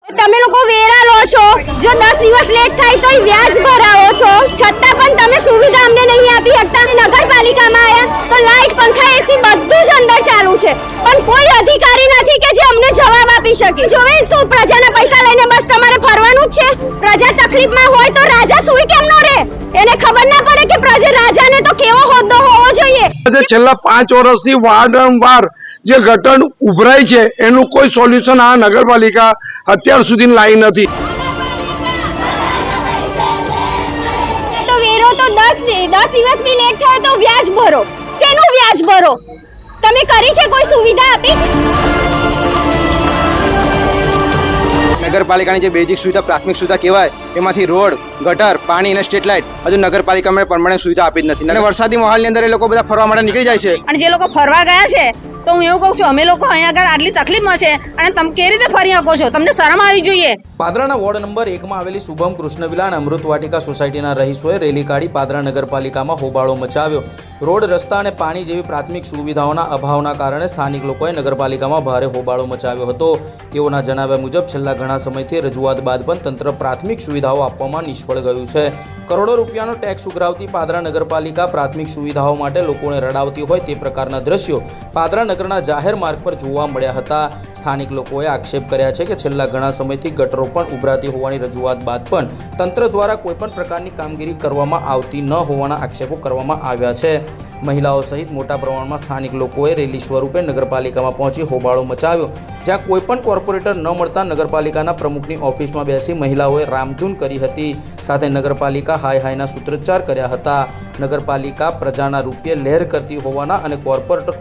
તમે લોકો વેરા લો છો, જો 10 દિવસ લેટ થાય તો વ્યાજ ભરાવો છો, છતાં પણ તમે સુવિધા અમને નહીં આપી શકતા. અમે નગરપાલિકામાં આવ્યા તો લાઇટ, પંખા, એસી બધું જ અંદર ચાલુ છે, પણ કોઈ અધિકારી નથી કે જે અમને જવાબ આપી શકે. જોવે શું પ્રજાના પૈસા લઈને બસ તમારે ફરવાનું જ છે? પ્રજા તકલીફમાં હોય તો રાજા સુઈ કેમ નો રહે? એને ખબર ના પડે કે પ્રજા રાજાને તો કેવો હોદ્દો હોવો જોઈએ. છેલ્લા 5 વર્ષથી વારંવાર જે ગટર ઉભરાય છે એનું કોઈ સોલ્યુશન આ નગરપાલિકા અત્યાર સુધી લાવી નથી. તો વેરો તો 10 દિવસ બી લેટ થાય તો વ્યાજ ભરો. શેનું વ્યાજ ભરો? તમે કરી છે કોઈ સુવિધા આપી છે? નગરપાલિકાની જે બેઝિક સુવિધા, પ્રાથમિક સુવિધા કહેવાય, એમાંથી રોડ, ગટર, પાણી અને સ્ટ્રીટ લાઇટ હજુ નગરપાલિકામાં પરમાનન્ટ સુવિધા આપી જ નથી. અને વરસાદી માહોલની અંદર એ લોકો બધા ફરવા માટે નીકળી જાય છે. અને જે લોકો ફરવા ગયા છે તો હું એવું કહું છું, અમે લોકો અહીંયા આગળ આટલી તકલીફમાં છે અને તમે કેવી રીતે ફરી શકો છો? તમને શરમ આવી જોઈએ. પાદરાના વોર્ડ નંબર 1 માં આવેલી શુભમ કૃષ્ણવિલા અને અમૃત વાટિકા સોસાયટીના રહીશોએ રેલી કાઢી પાદરા નગરપાલિકામાં હોબાળો મચાવ્યો. રોડ, રસ્તા અને પાણી જેવી પ્રાથમિક સુવિધાઓના અભાવના કારણે સ્થાનિક લોકોએ નગરપાલિકામાં ભારે હોબાળો મચાવ્યો હતો. તેઓના જણાવ્યા મુજબ છેલ્લા ઘણા સમયથી રજૂઆત બાદ પણ તંત્ર પ્રાથમિક સુવિધાઓ આપવામાં નિષ્ફળ ગયું છે. કરોડો રૂપિયાનો ટેક્સ ઉઘરાવતી પાદરા નગરપાલિકા પ્રાથમિક સુવિધાઓ માટે લોકોને રડાવતી હોય તે પ્રકારના દ્રશ્યો પાદરા નગરના જાહેર માર્ગ પર જોવા મળ્યા હતા. સ્થાનિક લોકોએ આક્ષેપ કર્યા છે કે છેલ્લા ઘણા સમયથી ગટરો પણ ઉભરાતી હોવાની રજૂઆત બાદ પણ તંત્ર દ્વારા કોઈપણ પ્રકારની કામગીરી કરવામાં આવતી ન હોવાના આક્ષેપો કરવામાં આવ્યા છે. મહિલાઓ સહિત મોટા પ્રમાણમાં સ્થાનિક લોકોએ રેલી સ્વરૂપે નગરપાલિકામાં પહોંચી હોબાળો મચાવ્યો. જ્યાં કોઈપણ કોર્પોરેટર ન મળતા નગરપાલિકાના પ્રમુખની ઓફિસમાં બેસી મહિલાઓએ રામધૂન કરી હતી. સાથે નગરપાલિકા હાય હાયના સૂત્રોચ્ચાર કર્યા હતા. નગરપાલિકા પ્રજાના રૂપિયે લહેર કરતી હોવાના અને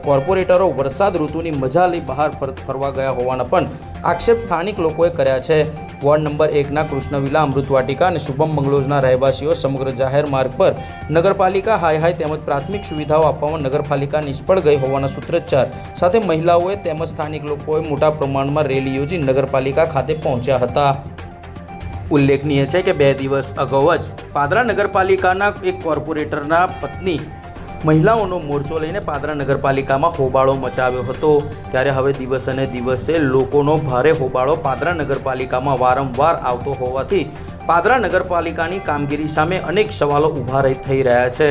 કોર્પોરેટરો વરસાદ ઋતુની મજા લઈ બહાર ફરવા ગયા હોવાના પણ આક્ષેપ સ્થાનિક લોકોએ કર્યા છે. વોર્ડ નંબર 1ના કૃષ્ણવિલા, અમૃત વાટિકા અને શુભમ બંગલોઝના રહેવાસીઓ સમગ્ર જાહેર માર્ગ પર નગરપાલિકા હાય હાય તેમજ પ્રાથમિક સુવિધાઓ આપવામાં નગરપાલિકા નિષ્ફળ ગઈ હોવાના સૂત્રોચ્ચાર સાથે મહિલાઓએ તેમજ સ્થાનિક લોકોએ મોટા પ્રમાણમાં રેલી યોજી નગરપાલિકા ખાતે પહોંચ્યા હતા. ઉલ્લેખનીય છે કે 2 દિવસ અગાઉ જ પાદરા નગરપાલિકાના એક કોર્પોરેટરના પત્ની મહિલાઓનો મોરચો લઈને પાદરા નગરપાલિકામાં હોબાળો મચાવ્યો હતો. ત્યારે હવે દિવસે ને દિવસે લોકોનો ભારે હોબાળો પાદરા નગરપાલિકામાં વારંવાર આવતો હોવાથી પાદરા નગરપાલિકાની કામગીરી સામે અનેક સવાલો ઊભા થઈ રહ્યા છે.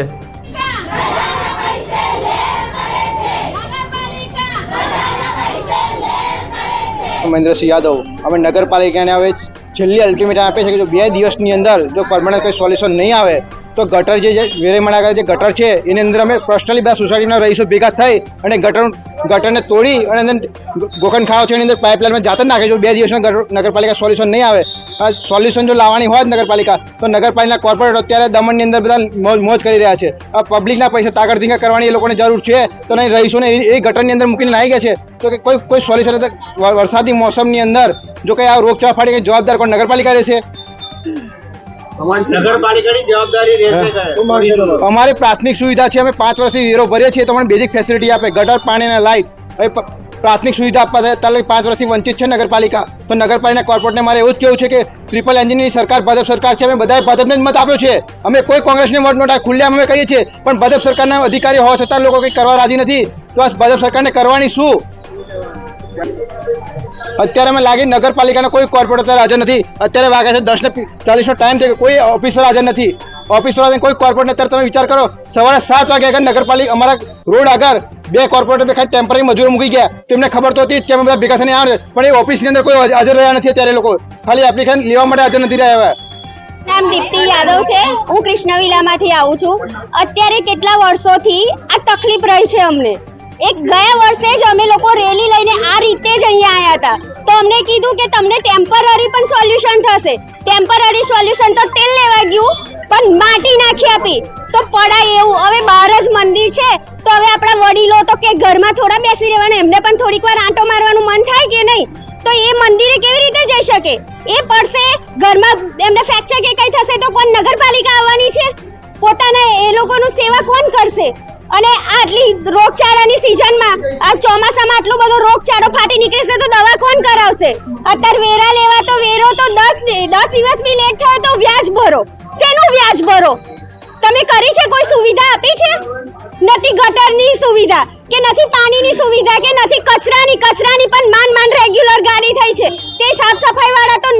મહેન્દ્રસિંહ યાદવ, અમે નગરપાલિકાને હવે છેલ્લી અલ્ટિમેટમ આપે છે કે જો 2 દિવસની અંદર જો પરમાનન્ટ કોઈ સોલ્યુશન નહીં આવે તો ગટર જે વેરેમણા આગળ જે ગટર છે એની અંદર અમે પર્સનલી 2 સોસાયટીના રહીશો ભેગા થઈ અને ગટરને તોડી અને અંદર ગોખણ ખાવ છે એની અંદર પાઇપલાઇનમાં જાત જ નાખે. જો 2 દિવસમાં નગરપાલિકા સોલ્યુશન નહીં આવે, આ સોલ્યુશન જો લાવવાની હોય નગરપાલિકા તો નગરપાલિકા કોર્પોરેટ અત્યારે દમણની અંદર બધા મોજ કરી રહ્યા છે. આ પબ્લિકના પૈસા તાકડ ધીંગા કરવાની એ લોકોને જરૂર છે તો નહીં, રહીશોને એ ગટરની અંદર મૂકીને નાહી ગયા છે તો કે કોઈ સોલ્યુશન વરસાદી મોસમની અંદર જો કંઈ આ રોગચાળા ફાટી જવાબદાર કોણ? નગરપાલિકા રહેશે. નગરપાલિકાની જવાબદારી રહેશે. અમારી પ્રાથમિક સુવિધા છે, અમે 5 વર્ષથી વેરો ભરીએ છીએ તો અમને બેઝિક ફેસિલિટી આપે, ગટર, પાણી અને લાઇટ. હવે પ્રાથમિક સુવિધા આપવા ત્યારે 5 વર્ષથી વંચિત છે નગરપાલિકા. તો નગરપાલિકા કોર્પોરેટને મારે એવું જ કહેવું છે કે ટ્રિપલ એન્જિનની સરકાર ભાજપ સરકાર છે, અમે બધાએ ભાજપને જ મત આપ્યો છે. અમે કોઈ કોંગ્રેસને મત નોટા ખુલ્લેઆમ અમે કહીએ છીએ, પણ ભાજપ સરકારના અધિકારી હોવા છતાં લોકો કંઈ કરવા રાજી નથી. તો આ ભાજપ સરકારને કરવાની શું? અત્યારે અમે લાગી નગરપાલિકાના કોઈ કોર્પોરેટર હાજર નથી. અત્યારે વાગ્યા છે 10:40નો ટાઈમ છે, કોઈ ઓફિસર હાજર નથી. ઓફિસર કોઈ કોર્પોરેટર અત્યારે તમે વિચાર કરો, સવારે 7 વાગે આગળ નગરપાલિકા અમારા રોડ આગળ 2 કોર્પોરેટર ખાલી ટેમ્પરરી મજૂરો મૂકી ગયા. તેમને ખબર તો હતી જ કે અમે બધા ભેગા થઈને આવે, પણ એ ઓફિસની અંદર કોઈ હાજર રહ્યા નથી. અત્યારે લોકો ખાલી એપ્લિકેશન લેવા માટે હાજર નથી રહ્યા. નામ દીપ્તિ યાદવ છે, હું કૃષ્ણવિલામાંથી આવું છું. અત્યારે કેટલા વર્ષોથી આ તકલીફ રહી છે અમને. ગયા વર્ષે જ અમે લોકો રેલી લઈને આ રીતે જ અહીંયા આવ્યા હતા તો અમને કીધું કે તમને ટેમ્પરરી પણ સોલ્યુશન થશે. ટેમ્પરરી સોલ્યુશન તો તેલ લેવા ગયું પણ માટી નાખી આપી તો પડાય એવું. હવે બહાર જ મંદિર છે તો હવે આપણા વડીલો તો કે ઘરમાં થોડા બેસી રહેવાના, એમને પણ થોડીક વાર આંટો મારવાનું મન થાય કે નહીં? તો એ મંદિરે કેવી રીતે જઈ શકે? એ પડશે ઘરમાં, એમને ફ્રેક્ચર કે કંઈ થશે તો કોણ નગરપાલિકા આવવાની છે? પોતાના એ લોકોનું સેવા કોણ કરશે? અને આટલી રોગચાળાની સિઝનમાં આ ચોમાસામાં આટલો બધો રોગચાળો ફાટી નીકળશે તો દવા કોણ કરાવશે? અત્યારે વેરા લેવા તો વેરો તો 10 દિવસ બી લેટ થાય તો વ્યાજ ભરો. શેનું વ્યાજ ભરો? તમે કરી છે કોઈ સુવિધા આપી છે? નથી ગટરની સુવિધા કે નથી પાણીની સુવિધા કે નથી કચરાની પણ માંડ રેગ્યુલર ગાડી થઈ છે. તે સાફ સફાઈ વાળા તો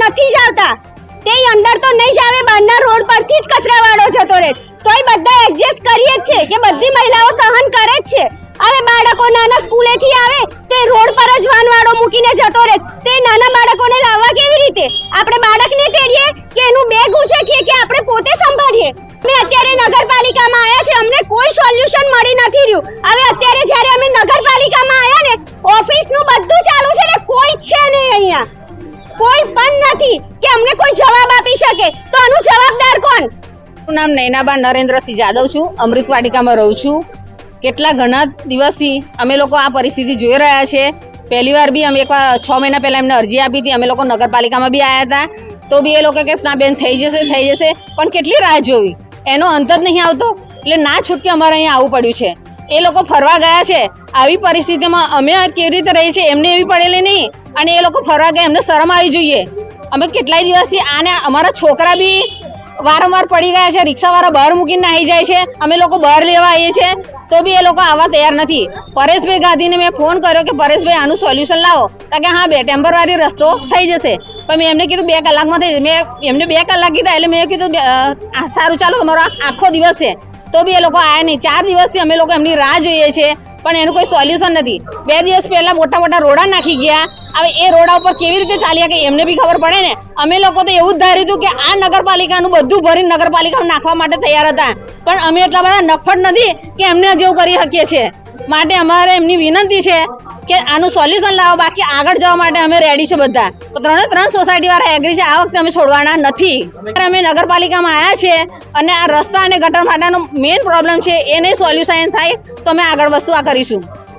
જ કચરાવાળો જતો રહે, તોય બધા એડજસ્ટ કરીએ જ છે કે બધી મહિલાઓ સહન કરે જ છે. હવે બાળકો નાના સ્કૂલેથી આવે તો એ રોડ પર જ વાનવાળો મૂકીને જતો રહે, તો એ નાના બાળકોને લાવવા કેવી રીતે? આપણે બાળકને તેડીએ કે એનું બેગ ઉછેટીએ કે આપણે પોતે સંભાળીએ? અમે અત્યારે નગરપાલિકામાં આવ્યા છે, અમને કોઈ સોલ્યુશન મળી નથી રહ્યું. હવે અત્યારે જ્યારે અમે નગરપાલિકામાં આવ્યા ને, ઓફિસનું બધું ચાલુ છે ને કોઈ જ છે નહીં અહીંયા, કોઈ પણ નથી કે અમને કોઈ જવાબ આપી શકે. તો આનું જવાબદાર કોણ? મારું નામ નૈનાબા નરેન્દ્રસિંહ જાદવ છું, અમૃતવાટિકામાં રહું છું. કેટલા ઘણા દિવસથી અમે લોકો આ પરિસ્થિતિ જોઈ રહ્યા છે. પહેલી વાર બી અમે એકવાર 6 મહિના પહેલા એમને અરજી આપી હતી, અમે લોકો નગરપાલિકામાં બી આવ્યા હતા, તો બી એ લોકો કે ના બેન થઈ જશે, પણ કેટલી રાહ જોવી, એનો અંત જ નહીં આવતો. એટલે ના છૂટકે અમારે અહીંયા આવવું પડ્યું છે. એ લોકો ફરવા ગયા છે, આવી પરિસ્થિતિમાં અમે કેવી રીતે રહી છે એમને એવી પડેલી નહીં, અને એ લોકો ફરવા ગયા એમને શરમ આવી જોઈએ. અમે કેટલાય દિવસથી આને અમારા છોકરા બી વારંવાર પડી ગયા છે, રિક્ષાવાળા બહાર મૂકીને નાહી જાય છે, અમે લોકો બહાર લેવા આવીએ છીએ તો બી એ લોકો આવવા તૈયાર નથી. પરેશભાઈ ગાંધીને મેં ફોન કર્યો કે પરેશભાઈ આનું સોલ્યુશન લાવો, તો કે હા ટેમ્પરરી રસ્તો થઈ જશે. પણ મેં એમને કીધું 2 કલાકમાં થઈ જશે. મેં એમને 2 કલાક કીધા, એટલે મેં કીધું સારું ચાલો અમારો આખો દિવસ છે, તો બી એ લોકો આવ્યા નહીં. 4 દિવસથી અમે લોકો એમની રાહ જોઈએ છીએ, પણ એનું કોઈ સોલ્યુશન નથી. 2 દિવસ પહેલા મોટા મોટા રોડા નાખી ગયા. હવે એ રોડા ઉપર કેવી રીતે ચાલ્યા કે એમને બી ખબર પડે ને. અમે લોકો તો એવું જ ધાર્યું હતું કે આ નગરપાલિકાનું બધું ભરીને નગરપાલિકામાં નાખવા માટે તૈયાર હતા, પણ અમે એટલા બધા નફટ નથી કે એમને જેવું કરી શકીએ છીએ. માટે અમારે એમની વિનંતી છે કે આનું સોલ્યુશન લાવો, બાકી આગળ જવા માટે અમે રેડી છે બધા. 3 સોસાયટી વાળા એગ્રી છે, આ વખતે અમે છોડવાના નથી. અમે નગરપાલિકામાં આવ્યા છે અને આ રસ્તા અને ગટર માટેનો મેઇન પ્રોબ્લેમ છે, એને સોલ્યુશન થાય તો અમે આગળ વસ્તુ આ કરીશું.